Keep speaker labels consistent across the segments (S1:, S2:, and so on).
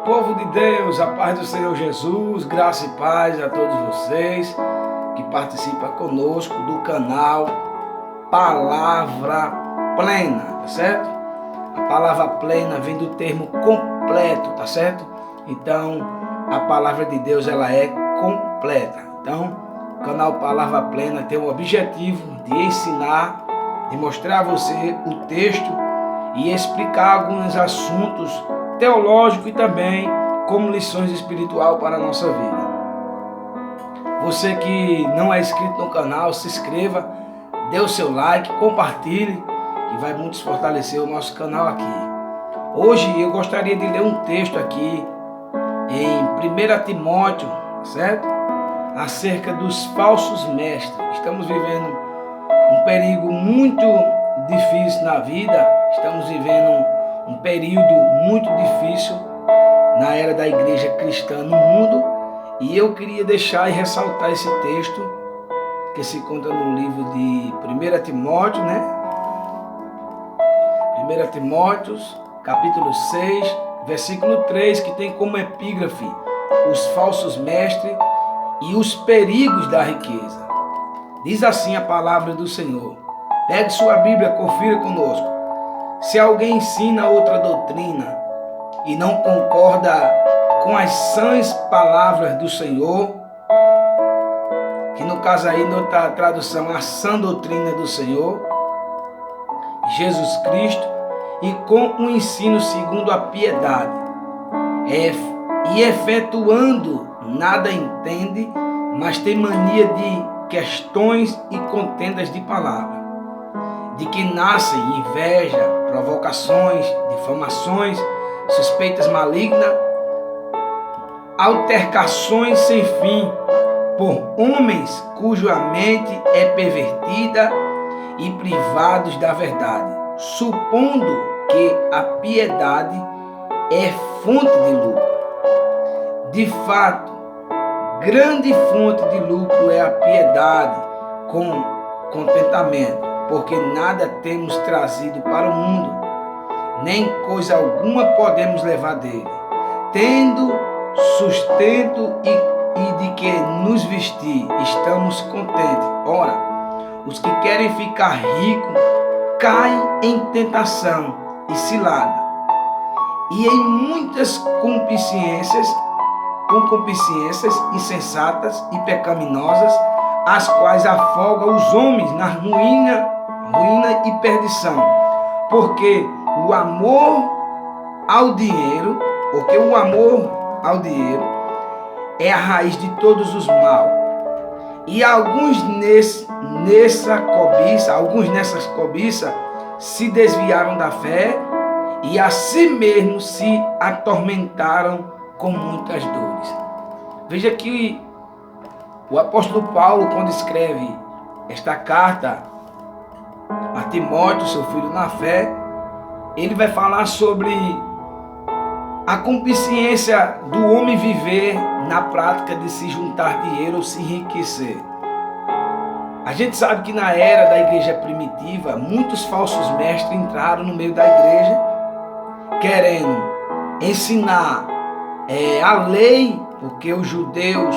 S1: Povo de Deus, a paz do Senhor Jesus, graça e paz a todos vocês que participam conosco do canal Palavra Plena, tá certo? A palavra plena vem do termo completo, tá certo? Então, a palavra de Deus, ela é completa. Então, o canal Palavra Plena tem o objetivo de ensinar, de mostrar a você o texto e explicar alguns assuntos teológicos e também como lições espirituais para a nossa vida. Você que não é inscrito no canal, se inscreva, dê o seu like, compartilhe, que vai muito fortalecer o nosso canal aqui. Hoje eu gostaria de ler um texto aqui em 1 Timóteo, certo? Acerca dos falsos mestres. Estamos vivendo um perigo muito difícil na vida, estamos vivendo um período muito difícil na era da igreja cristã no mundo, e eu queria deixar e ressaltar esse texto que se encontra no livro de 1 Timóteo, né? 1 Timóteo, capítulo 6, versículo 3, que tem como epígrafe os falsos mestres e os perigos da riqueza. Diz assim a palavra do Senhor. Pegue sua Bíblia, confira conosco. Se alguém ensina outra doutrina e não concorda com as sãs palavras do Senhor, que no caso aí não está a tradução, a sã doutrina do Senhor, Jesus Cristo, e com o ensino segundo a piedade, e efetuando nada entende, mas tem mania de questões e contendas de palavra, de que nascem inveja, provocações, difamações, suspeitas malignas, altercações sem fim, por homens cuja mente é pervertida e privados da verdade, supondo que a piedade é fonte de lucro. De fato, grande fonte de lucro é a piedade com contentamento, porque nada temos trazido para o mundo, nem coisa alguma podemos levar dele, tendo sustento e de que nos vestir, estamos contentes. Ora, os que querem ficar ricos caem em tentação e cilada, e em muitas concupiscências insensatas e pecaminosas, as quais afogam os homens na ruína e perdição, porque o amor ao dinheiro é a raiz de todos os mal. E alguns nessas cobiças se desviaram da fé e a si mesmos se atormentaram com muitas dores. Veja que o apóstolo Paulo, quando escreve esta carta a Timóteo, seu filho na fé, ele vai falar sobre a concupiscência do homem viver na prática de se juntar dinheiro ou se enriquecer. A gente sabe que na era da igreja primitiva, muitos falsos mestres entraram no meio da igreja, querendo ensinar a lei, porque os judeus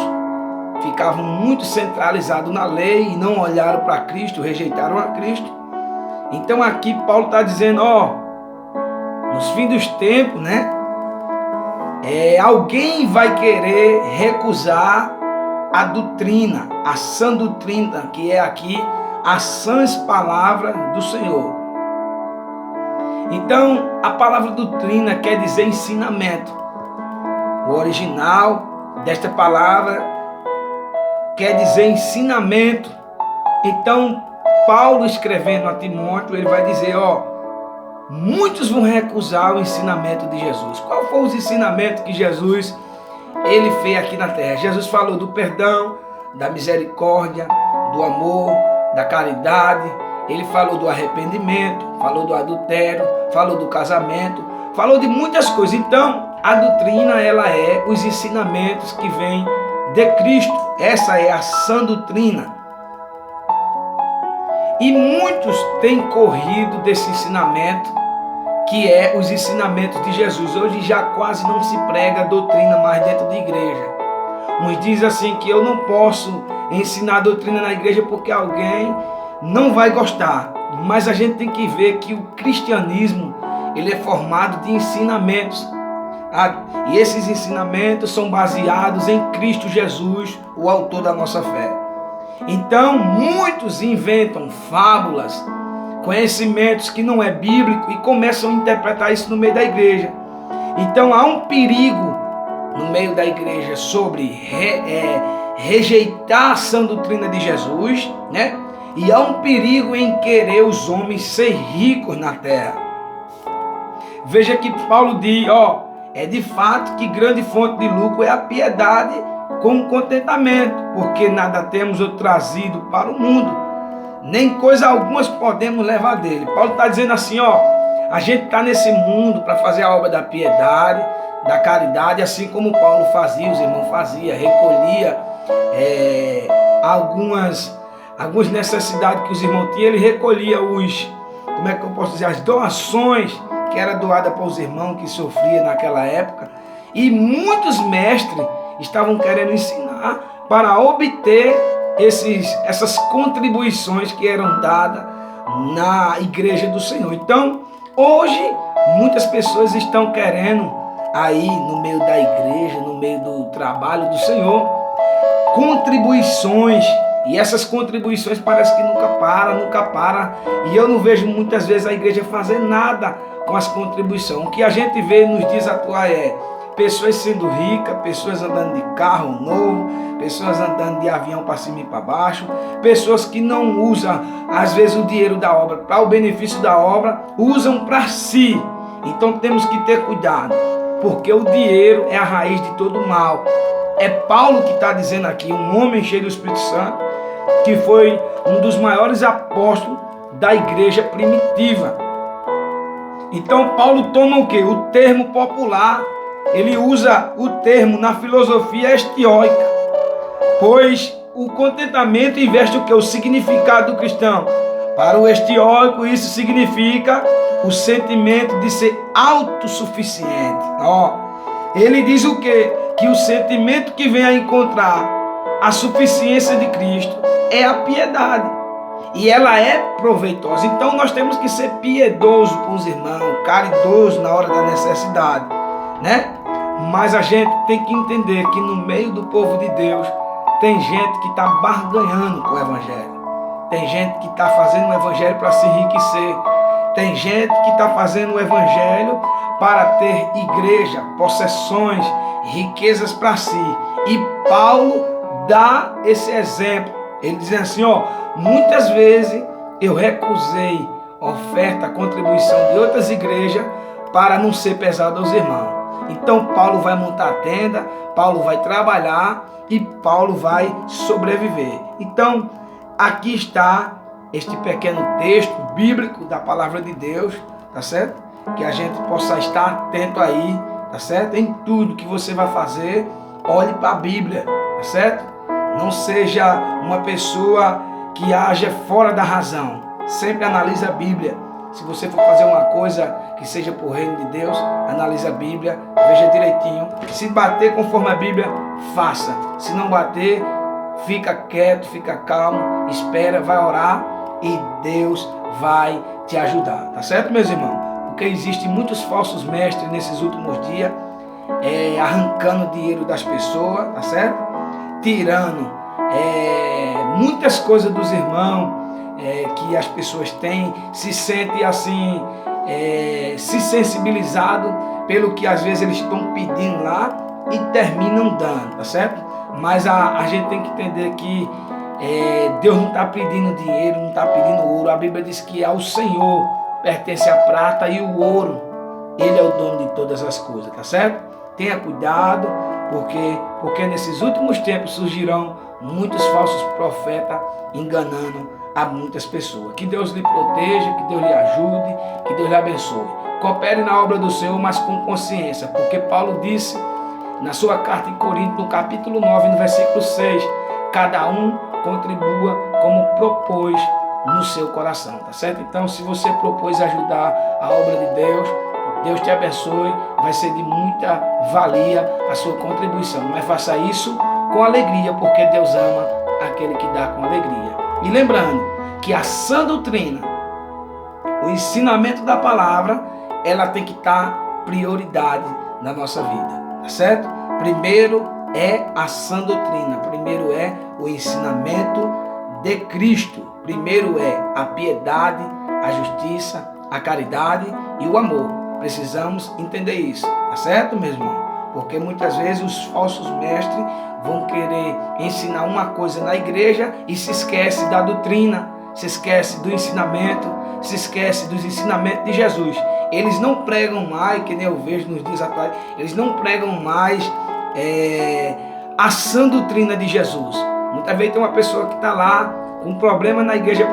S1: ficavam muito centralizados na lei e não olharam para Cristo, rejeitaram a Cristo. Então aqui Paulo está dizendo, nos fins dos tempos, né? Alguém vai querer recusar a doutrina, a sã doutrina, que é aqui as sãs palavras do Senhor. Então, a palavra doutrina quer dizer ensinamento. O original desta palavra quer dizer ensinamento. Então, Paulo escrevendo a Timóteo, ele vai dizer, muitos vão recusar o ensinamento de Jesus. Qual foi os ensinamentos que Jesus ele fez aqui na terra? Jesus falou do perdão, da misericórdia, do amor, da caridade. Ele falou do arrependimento, falou do adultério, falou do casamento, falou de muitas coisas. Então, a doutrina, ela é os ensinamentos que vêm de Cristo. Essa é a sã doutrina. E muitos têm corrido desse ensinamento que é os ensinamentos de Jesus. Hoje já quase não se prega doutrina mais dentro da igreja. Uns dizem assim que eu não posso ensinar doutrina na igreja porque alguém não vai gostar. Mas a gente tem que ver que o cristianismo, ele é formado de ensinamentos. E esses ensinamentos são baseados em Cristo Jesus, o autor da nossa fé. Então, muitos inventam fábulas, conhecimentos que não é bíblico e começam a interpretar isso no meio da igreja. Então, há um perigo no meio da igreja sobre rejeitar a sã doutrina de Jesus, né? E há um perigo em querer os homens ser ricos na terra. Veja que Paulo diz, é de fato que grande fonte de lucro é a piedade com contentamento, porque nada temos ou trazido para o mundo, nem coisa alguma podemos levar dele. Paulo está dizendo assim, a gente está nesse mundo para fazer a obra da piedade, da caridade, assim como Paulo fazia, os irmãos faziam, recolhia algumas necessidades que os irmãos tinham, ele recolhia as doações que era doada para os irmãos que sofriam naquela época. E muitos mestres estavam querendo ensinar para obter essas contribuições que eram dadas na igreja do Senhor. Então, hoje, muitas pessoas estão querendo aí no meio da igreja, no meio do trabalho do Senhor, contribuições. E essas contribuições parece que nunca para. E eu não vejo muitas vezes a igreja fazer nada com as contribuições. O que a gente vê nos dias atuais é pessoas sendo ricas, pessoas andando de carro novo, pessoas andando de avião para cima e para baixo, pessoas que não usam, às vezes, o dinheiro da obra para o benefício da obra, usam para si. Então temos que ter cuidado, porque o dinheiro é a raiz de todo mal. É Paulo que está dizendo aqui, um homem cheio do Espírito Santo, que foi um dos maiores apóstolos da igreja primitiva. Então Paulo toma o quê? O termo popular. Ele usa o termo na filosofia estoica, pois o contentamento investe o quê? O significado do cristão. Para o estoico, isso significa o sentimento de ser autossuficiente. Ele diz o quê? Que o sentimento que vem a encontrar a suficiência de Cristo é a piedade. E ela é proveitosa. Então nós temos que ser piedoso com os irmãos, caridoso na hora da necessidade, né? Mas a gente tem que entender que no meio do povo de Deus tem gente que está barganhando com o evangelho. Tem gente que está fazendo o evangelho para se enriquecer. Tem gente que está fazendo o evangelho para ter igreja, possessões, riquezas para si. E Paulo dá esse exemplo. Ele diz assim, muitas vezes eu recusei oferta, contribuição de outras igrejas para não ser pesado aos irmãos. Então Paulo vai montar a tenda, Paulo vai trabalhar e Paulo vai sobreviver. Então aqui está este pequeno texto bíblico da palavra de Deus, tá certo? Que a gente possa estar atento aí, tá certo? Em tudo que você vai fazer, olhe para a Bíblia, tá certo? Não seja uma pessoa que haja fora da razão. Sempre analise a Bíblia. Se você for fazer uma coisa que seja por reino de Deus, analise a Bíblia, veja direitinho. Se bater conforme a Bíblia, faça. Se não bater, fica quieto, fica calmo, espera, vai orar e Deus vai te ajudar. Tá certo, meus irmãos? Porque existem muitos falsos mestres nesses últimos dias, arrancando dinheiro das pessoas, tá certo? Tirando muitas coisas dos irmãos, que as pessoas têm, se sentem assim, se sensibilizado pelo que às vezes eles estão pedindo lá e terminam dando, tá certo? Mas a gente tem que entender que Deus não está pedindo dinheiro, não está pedindo ouro. A Bíblia diz que ao Senhor pertence a prata e o ouro. Ele é o dono de todas as coisas, tá certo? Tenha cuidado, porque nesses últimos tempos surgirão muitos falsos profetas enganando a muitas pessoas. Que Deus lhe proteja, que Deus lhe ajude, que Deus lhe abençoe. Coopere na obra do Senhor, mas com consciência, porque Paulo disse na sua carta em Coríntios, no capítulo 9, no versículo 6, cada um contribua como propôs no seu coração, tá certo? Então, se você propôs ajudar a obra de Deus, Deus te abençoe, vai ser de muita valia a sua contribuição. Mas faça isso com alegria, porque Deus ama aquele que dá com alegria. E lembrando que a sã doutrina, o ensinamento da palavra, ela tem que estar prioridade na nossa vida, tá certo? Primeiro é a sã doutrina, primeiro é o ensinamento de Cristo, primeiro é a piedade, a justiça, a caridade e o amor. Precisamos entender isso, tá certo, meu irmão? Porque muitas vezes os falsos mestres vão querer ensinar uma coisa na igreja e se esquece da doutrina, se esquece do ensinamento, se esquece dos ensinamentos de Jesus. Eles não pregam mais, que nem eu vejo nos dias atuais, eles não pregam mais a sã doutrina de Jesus. Muitas vezes tem uma pessoa que está lá com um problema na igreja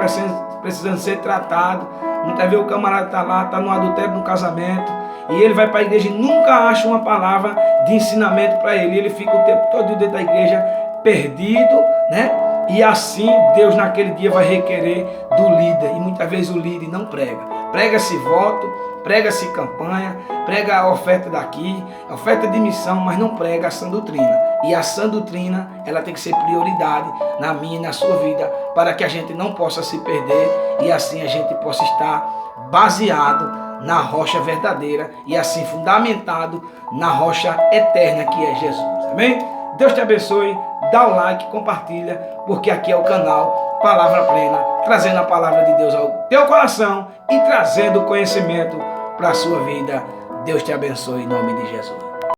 S1: precisando ser tratado. Muitas vezes o camarada está lá, está no adultério, no casamento, e ele vai para a igreja e nunca acha uma palavra de ensinamento para ele. Ele fica o tempo todo dentro da igreja perdido, né? E assim Deus naquele dia vai requerer do líder. E muitas vezes o líder não prega. Prega-se voto, prega-se campanha, prega a oferta daqui, a oferta de missão, mas não prega a sã doutrina. E a sã doutrina, ela tem que ser prioridade na minha e na sua vida, para que a gente não possa se perder e assim a gente possa estar baseado na rocha verdadeira e assim fundamentado na rocha eterna que é Jesus. Amém? Deus te abençoe, dá o like, compartilha, porque aqui é o canal Palavra Plena, trazendo a palavra de Deus ao teu coração e trazendo conhecimento para a sua vida. Deus te abençoe em nome de Jesus.